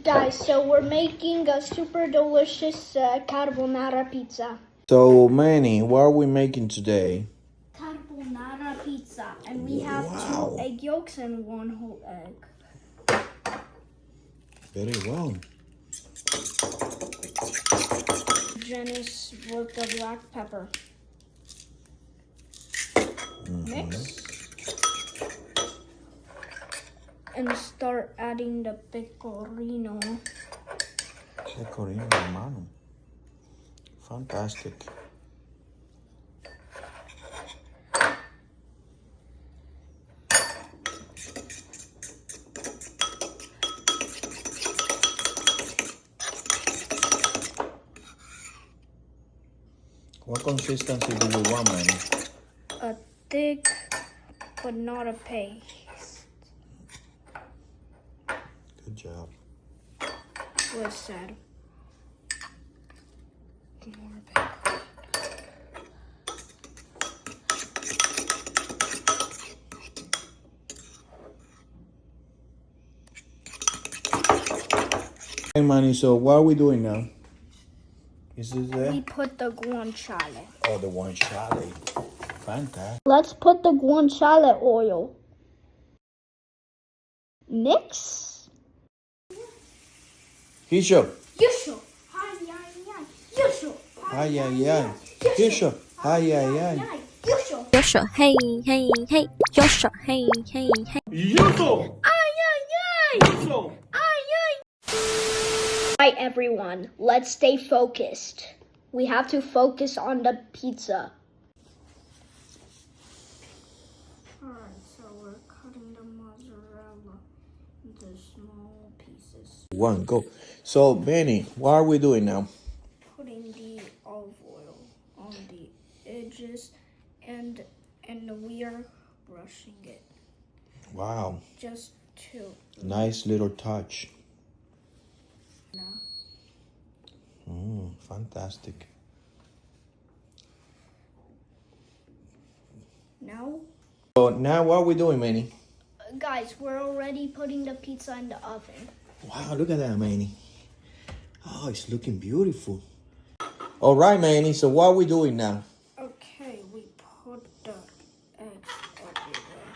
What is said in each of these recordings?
Guys, so we're making a super delicious carbonara pizza. So, Manny, what are we making today? Carbonara pizza, and we have 2 egg yolks and 1 whole egg. Very well. Janice with the black pepper. Mix. And start adding the pecorino. Pecorino, hermano. Fantastic. What consistency do you want, Manny? A thick, but not a paste. Good job. What's sad? More pepper. Hey, Manny, so what are we doing now? Is this there? We put the guanciale. Oh, the guanciale. Fantastic. Let's put the guanciale oil. Mix. Hisho. Yusho. Ay, ay, ay. Yusho. Ay, ay, ay. Hisho. Ay, ay, ay. Yusho. Yosho, hey, hey, hey. Yosho, hey, hey, hey. Yuso. Ay, ay, ay. Yuso. Ay, ay. Right, everyone. Let's stay focused. We have to focus on the pizza. Alright, so we're cutting the mozzarella into small pieces. One, go. So, Benny, what are we doing now? Putting the olive oil on the edges and we are brushing it. Wow. Just to Nice little touch. know. Fantastic. Now, So, now what are we doing, Manny? guys, we're already putting the pizza in the oven. Wow, look at that, Manny. Oh, it's looking beautiful. All right, Manny, so what are we doing now? Okay, we put the eggs everywhere.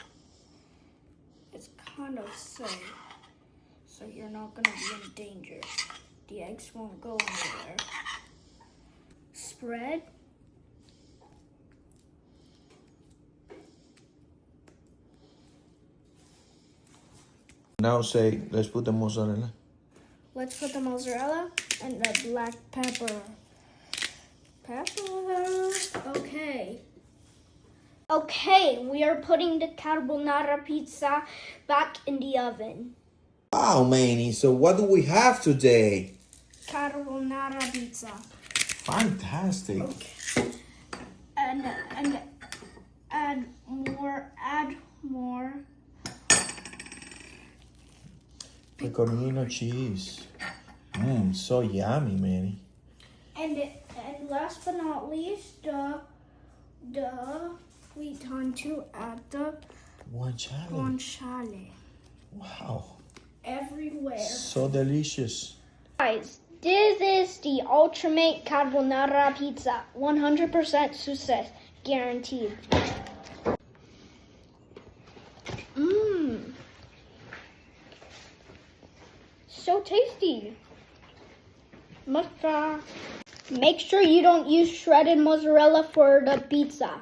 It's kind of safe, so you're not gonna be in danger. The eggs won't go anywhere. Spread. Now say, let's put the mozzarella. Let's put the mozzarella and the black pepper. Okay. Okay, we are putting the carbonara pizza back in the oven. Wow, Manny, so what do we have today? Carbonara pizza. Fantastic. Okay. And add more. Pecorino cheese. So yummy, Manny. And last but not least, we turn to add the Guanciale. guanciale Wow. everywhere. So delicious. Guys, this is the ultimate carbonara pizza. 100% success guaranteed. Mmm. So tasty. Must try. Make sure you don't use shredded mozzarella for the pizza.